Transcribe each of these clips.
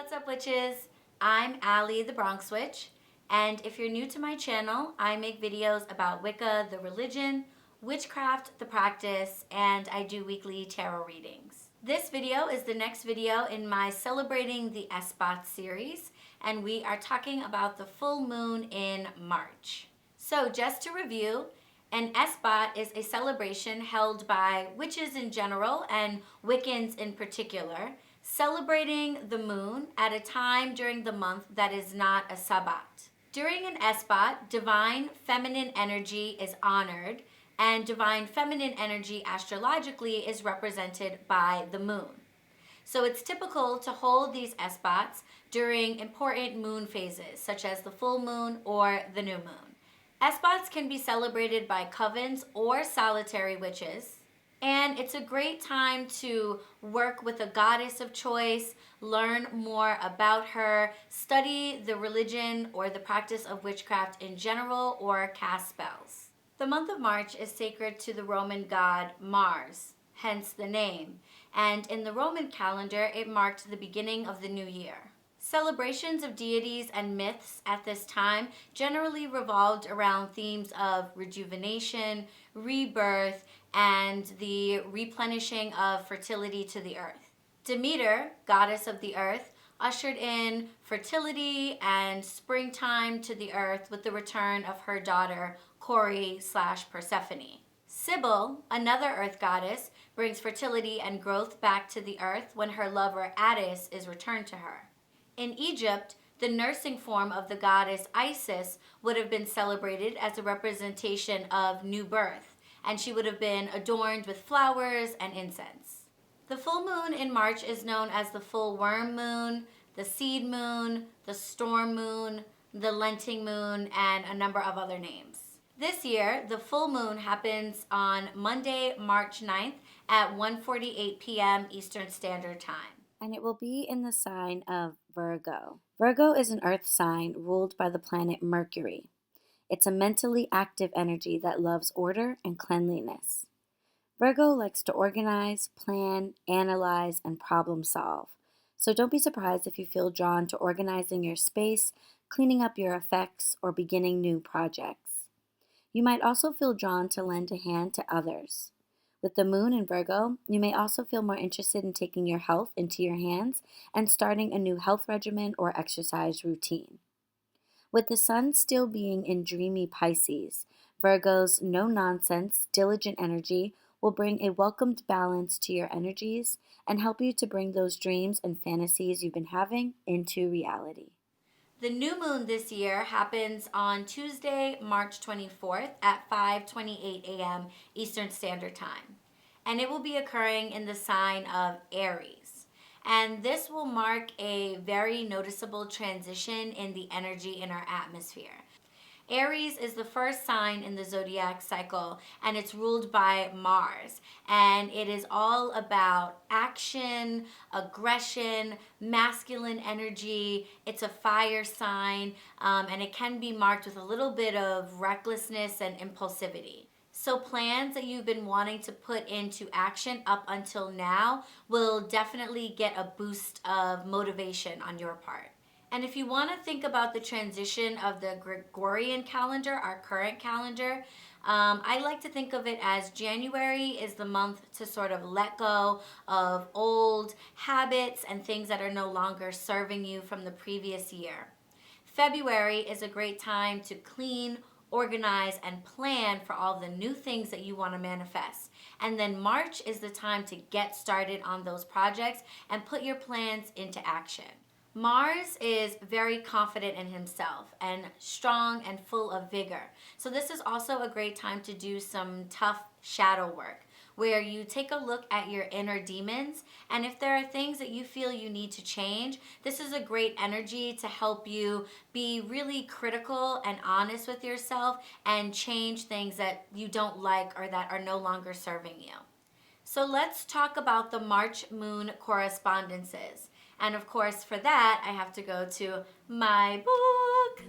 What's up, witches? I'm Allie the BronxWitch, and if you're new to my channel, I make videos about Wicca, the religion, witchcraft, the practice, and I do weekly tarot readings. This video is the next video in my Celebrating the Esbats series, and we are talking about the full moon in March. So just to review, an Esbat is a celebration held by witches in general and Wiccans in particular, celebrating the moon at a time during the month that is not a Sabbat. During an Esbat, divine feminine energy is honored, and divine feminine energy astrologically is represented by the moon. So it's typical to hold these Esbats during important moon phases, such as the full moon or the new moon. Esbats can be celebrated by covens or solitary witches, and it's a great time to work with a goddess of choice, learn more about her, study the religion or the practice of witchcraft in general, or cast spells. The month of March is sacred to the Roman god Mars, hence the name, and in the Roman calendar it marked the beginning of the new year. Celebrations of deities and myths at this time generally revolved around themes of rejuvenation, rebirth, and the replenishing of fertility to the earth. Demeter, goddess of the earth, ushered in fertility and springtime to the earth with the return of her daughter, Persephone. Sibyl, another earth goddess, brings fertility and growth back to the earth when her lover Attis is returned to her. In Egypt, the nursing form of the goddess Isis would have been celebrated as a representation of new birth, and she would have been adorned with flowers and incense. The full moon in March is known as the full worm moon, the seed moon, the storm moon, the lenting moon, and a number of other names. This year, the full moon happens on Monday, March 9th at 1:48 p.m. Eastern Standard Time. And it will be in the sign of Virgo. Virgo is an earth sign ruled by the planet Mercury. It's a mentally active energy that loves order and cleanliness. Virgo likes to organize, plan, analyze, and problem solve. So don't be surprised if you feel drawn to organizing your space, cleaning up your effects, or beginning new projects. You might also feel drawn to lend a hand to others. With the moon in Virgo, you may also feel more interested in taking your health into your hands and starting a new health regimen or exercise routine. With the sun still being in dreamy Pisces, Virgo's no-nonsense, diligent energy will bring a welcomed balance to your energies and help you to bring those dreams and fantasies you've been having into reality. The new moon this year happens on Tuesday, March 24th at 5:28 a.m. Eastern Standard Time, and it will be occurring in the sign of Aries. And this will mark a very noticeable transition in the energy in our atmosphere. Aries is the first sign in the zodiac cycle, and it's ruled by Mars. And it is all about action, aggression, masculine energy. It's a fire sign, and it can be marked with a little bit of recklessness and impulsivity. So plans that you've been wanting to put into action up until now will definitely get a boost of motivation on your part. And if you want to think about the transition of the Gregorian calendar, our current calendar, I like to think of it as January is the month to sort of let go of old habits and things that are no longer serving you from the previous year. February is a great time to clean, organize, and plan for all the new things that you want to manifest. And then March is the time to get started on those projects and put your plans into action. Mars is very confident in himself and strong and full of vigor. So this is also a great time to do some tough shadow work where you take a look at your inner demons, and if there are things that you feel you need to change, this is a great energy to help you be really critical and honest with yourself and change things that you don't like or that are no longer serving you. So let's talk about the March moon correspondences. And of course, for that, I have to go to my book.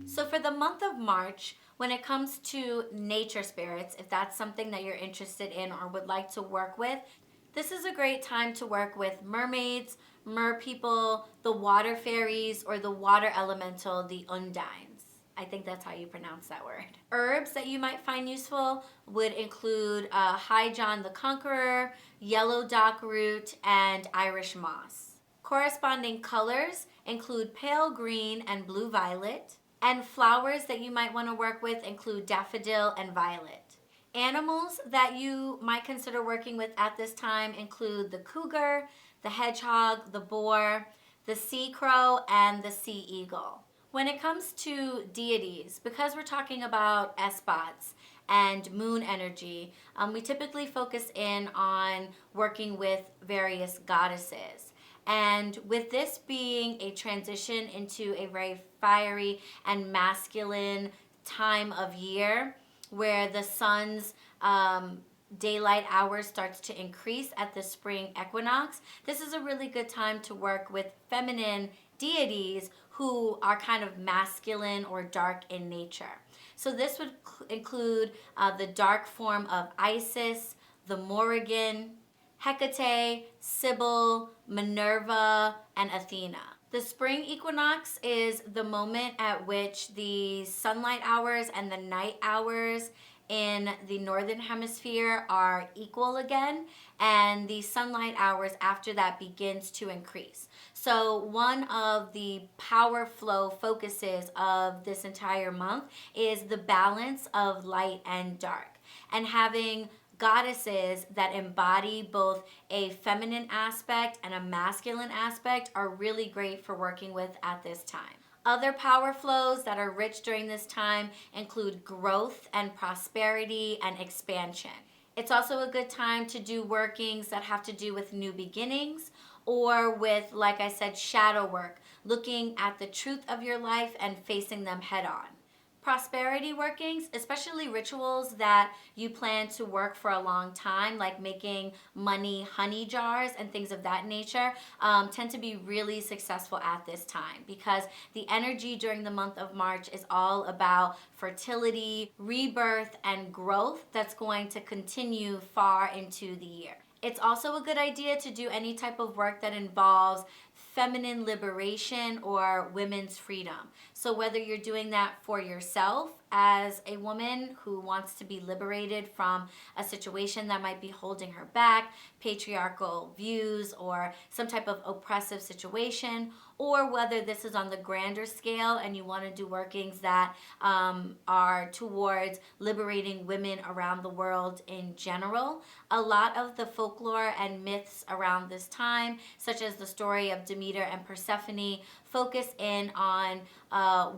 So for the month of March, When it comes to nature spirits, if that's something that you're interested in or would like to work with, this is a great time to work with mermaids, merpeople, the water fairies, or the water elemental, the undines. I think that's how you pronounce that word. Herbs that you might find useful would include High John the Conqueror, yellow dock root, and Irish moss. Corresponding colors include pale green and blue violet, and flowers that you might want to work with include daffodil and violet. Animals that you might consider working with at this time include the cougar, the hedgehog, the boar, the sea crow, and the sea eagle. When it comes to deities, because we're talking about Esbats and moon energy, we typically focus in on working with various goddesses. And with this being a transition into a very fiery and masculine time of year, where the sun's daylight hours starts to increase at the spring equinox, this is a really good time to work with feminine deities who are kind of masculine or dark in nature. So this would include the dark form of Isis, the Morrigan, Hecate, Sybil, Minerva, and Athena. The spring equinox is the moment at which the sunlight hours and the night hours in the northern hemisphere are equal again, and the sunlight hours after that begins to increase. So one of the power flow focuses of this entire month is the balance of light and dark, and having goddesses that embody both a feminine aspect and a masculine aspect are really great for working with at this time. Other power flows that are rich during this time include growth and prosperity and expansion. It's also a good time to do workings that have to do with new beginnings or with, like I said, shadow work, looking at the truth of your life and facing them head on. Prosperity workings, especially rituals that you plan to work for a long time, like making money honey jars and things of that nature, tend to be really successful at this time because the energy during the month of March is all about fertility, rebirth, and growth that's going to continue far into the year. It's also a good idea to do any type of work that involves feminine liberation or women's freedom. So whether you're doing that for yourself as a woman who wants to be liberated from a situation that might be holding her back, patriarchal views, or some type of oppressive situation, or whether this is on the grander scale and you want to do workings that are towards liberating women around the world in general. A lot of the folklore and myths around this time, such as the story of Demeter and Persephone, focus in on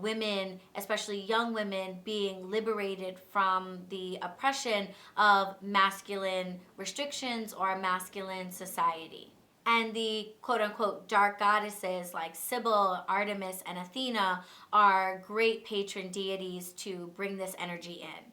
women, especially young women, being liberated from the oppression of masculine restrictions or a masculine society. And the quote-unquote dark goddesses like Sybil, Artemis, and Athena are great patron deities to bring this energy in,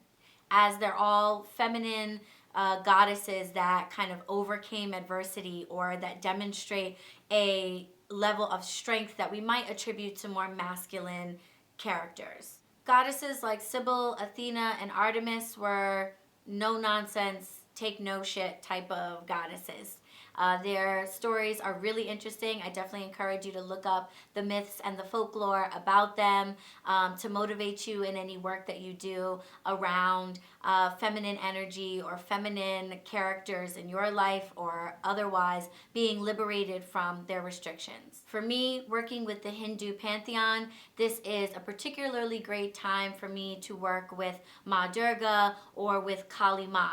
as they're all feminine goddesses that kind of overcame adversity or that demonstrate a level of strength that we might attribute to more masculine characters. Goddesses like Sybil, Athena, and Artemis were no-nonsense, take-no-shit type of goddesses. Their stories are really interesting. I definitely encourage you to look up the myths and the folklore about them to motivate you in any work that you do around feminine energy or feminine characters in your life or otherwise being liberated from their restrictions. For me, working with the Hindu pantheon, this is a particularly great time for me to work with Ma Durga or with Kali Ma.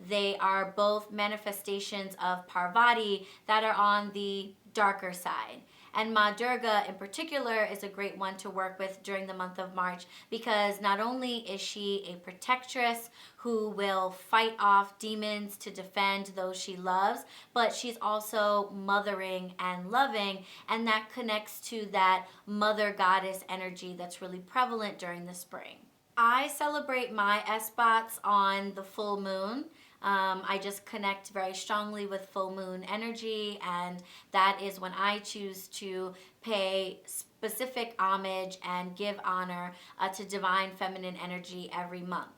They are both manifestations of Parvati that are on the darker side. And Ma Durga in particular is a great one to work with during the month of March because not only is she a protectress who will fight off demons to defend those she loves, but she's also mothering and loving, and that connects to that mother goddess energy that's really prevalent during the spring. I celebrate my Esbats on the full moon. I just connect very strongly with full moon energy, and that is when I choose to pay specific homage and give honor to divine feminine energy every month.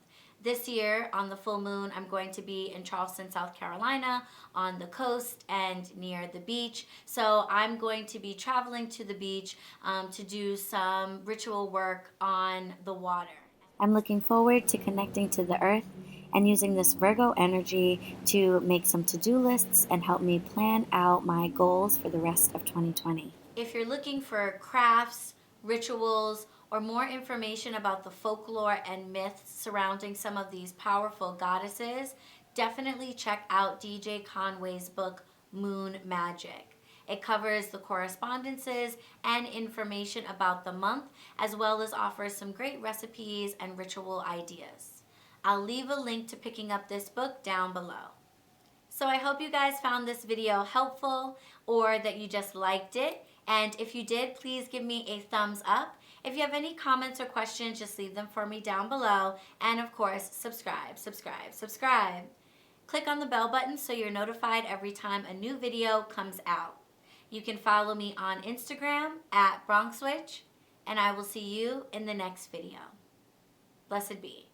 This year, on the full moon, I'm going to be in Charleston, South Carolina, on the coast and near the beach. So I'm going to be traveling to the beach to do some ritual work on the water. I'm looking forward to connecting to the earth and using this Virgo energy to make some to-do lists and help me plan out my goals for the rest of 2020. If you're looking for crafts, rituals, or more information about the folklore and myths surrounding some of these powerful goddesses, definitely check out DJ Conway's book, Moon Magic. It covers the correspondences and information about the month, as well as offers some great recipes and ritual ideas. I'll leave a link to picking up this book down below. So I hope you guys found this video helpful or that you just liked it. And if you did, please give me a thumbs up. If you have any comments or questions, just leave them for me down below. And of course, subscribe. Click on the bell button so you're notified every time a new video comes out. You can follow me on Instagram at BronxWitch, and I will see you in the next video. Blessed be.